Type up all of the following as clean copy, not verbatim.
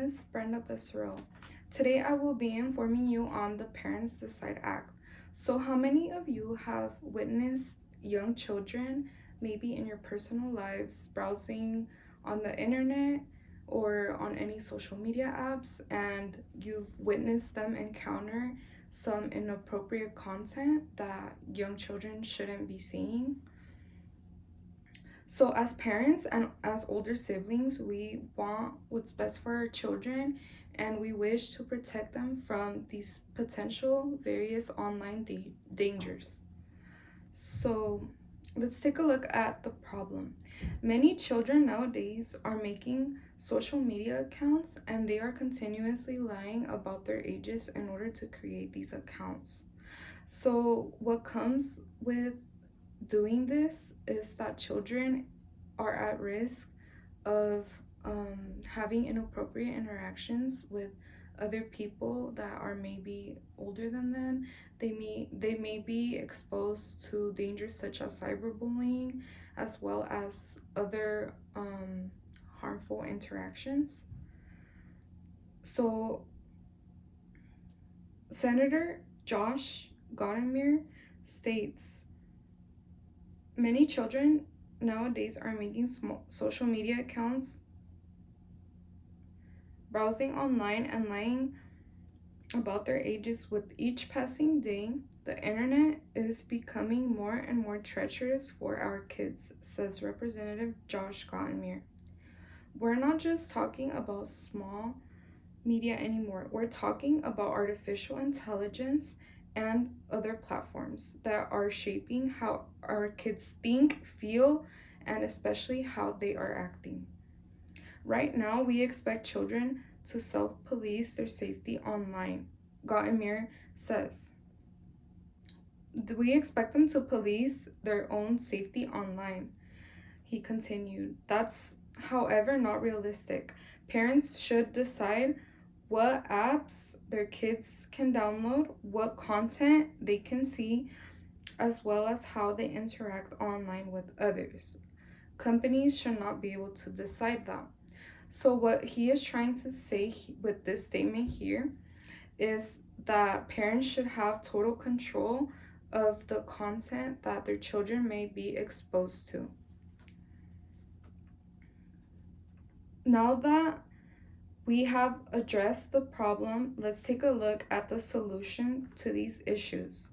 is Brenda Becerril. Today I will be informing you on the Parents Decide Act. So, how many of you have witnessed young children, maybe in your personal lives, browsing on the internet or on any social media apps, and you've witnessed them encounter some inappropriate content that young children shouldn't be seeing? So, as parents and as older siblings, we want what's best for our children and we wish to protect them from these potential various online dangers. So, let's take a look at the problem. Many children nowadays are making social media accounts and they are continuously lying about their ages in order to create these accounts. So, what comes with doing this is that children are at risk of having inappropriate interactions with other people that are maybe older than them. They may be exposed to dangers such as cyberbullying as well as other harmful interactions. So Senator Josh Gottemir states many children nowadays are making small social media accounts, browsing online, and lying about their ages. With each passing day, the internet is becoming more and more treacherous for our kids, says Representative Josh Gottemir. We're not just talking about small media anymore. We're talking about artificial intelligence and other platforms that are shaping how our kids think, feel, and especially how they are acting. Right now, we expect children to self-police their safety online. Gottemir says, we expect them to police their own safety online. He continued, that's, however, not realistic. Parents should decide what apps their kids can download, what content they can see, as well as how they interact online with others. Companies should not be able to decide that. So, what he is trying to say with this statement here is that parents should have total control of the content that their children may be exposed to. Now that we have addressed the problem, let's take a look at the solution to these issues.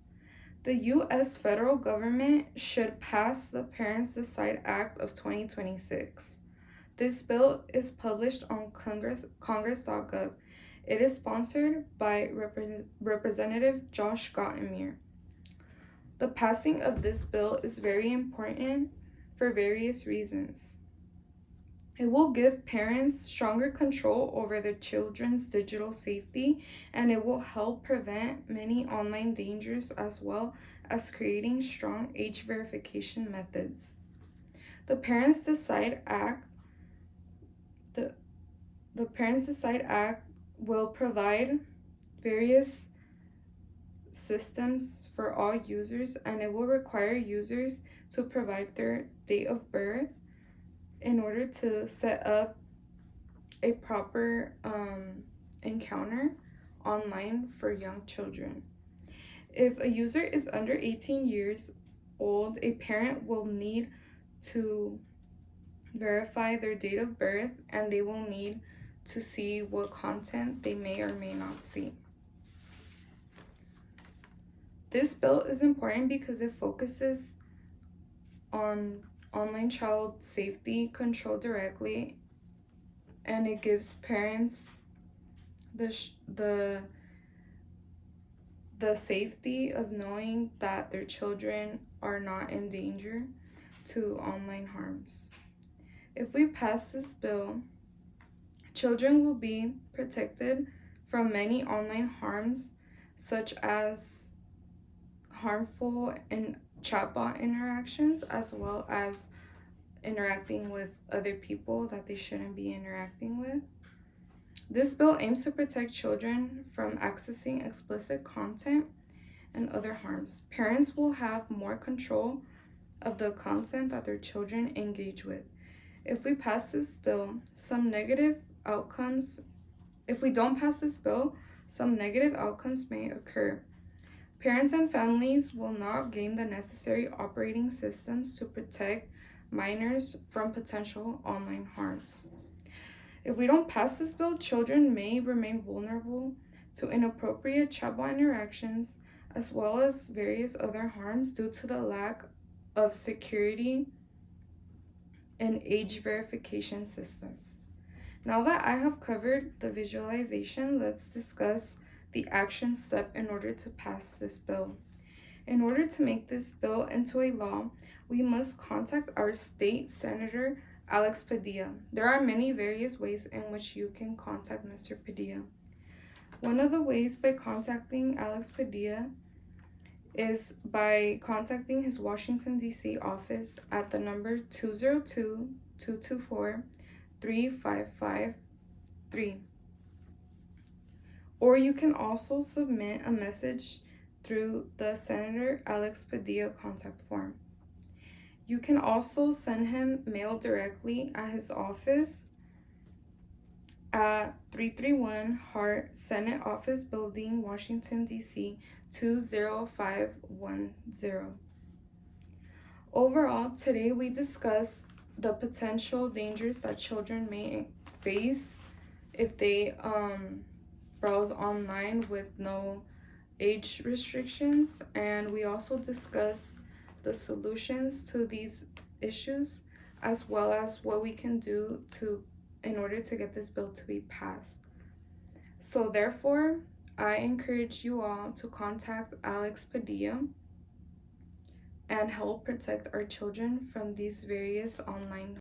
The U.S. federal government should pass the Parents Decide Act of 2026. This bill is published on Congress.gov. It is sponsored by Representative Josh Gottemir. The passing of this bill is very important for various reasons. It will give parents stronger control over their children's digital safety, and it will help prevent many online dangers as well as creating strong age verification methods. The Parents Decide Act the Parents Decide Act will provide various systems for all users, and it will require users to provide their date of birth in order to set up a proper encounter online for young children. If a user is under 18 years old, a parent will need to verify their date of birth and they will need to see what content they may or may not see. This bill is important because it focuses on online child safety control directly, and it gives parents the safety of knowing that their children are not in danger to online harms. If we pass this bill, children will be protected from many online harms, such as harmful and chatbot interactions, as well as interacting with other people that they shouldn't be interacting with. This bill aims to protect children from accessing explicit content and other harms. Parents will have more control of the content that their children engage with. If we pass this bill, some negative outcomes If we don't pass this bill, some negative outcomes may occur. Parents and families will not gain the necessary operating systems to protect minors from potential online harms. If we don't pass this bill, children may remain vulnerable to inappropriate chatbot interactions as well as various other harms due to the lack of security and age verification systems. Now that I have covered the visualization, let's discuss the action step in order to pass this bill. In order to make this bill into a law, we must contact our state senator, Alex Padilla. There are many various ways in which you can contact Mr. Padilla. One of the ways by contacting Alex Padilla is by contacting his Washington, D.C. office at the number 202-224-3553. Or you can also submit a message through the Senator Alex Padilla contact form. You can also send him mail directly at his office at 331 Hart Senate Office Building, Washington, D.C. 20510. Overall, today we discussed the potential dangers that children may face if they browse online with no age restrictions, and we also discussed the solutions to these issues as well as what we can do in order to get this bill to be passed. So therefore, I encourage you all to contact Alex Padilla and help protect our children from these various online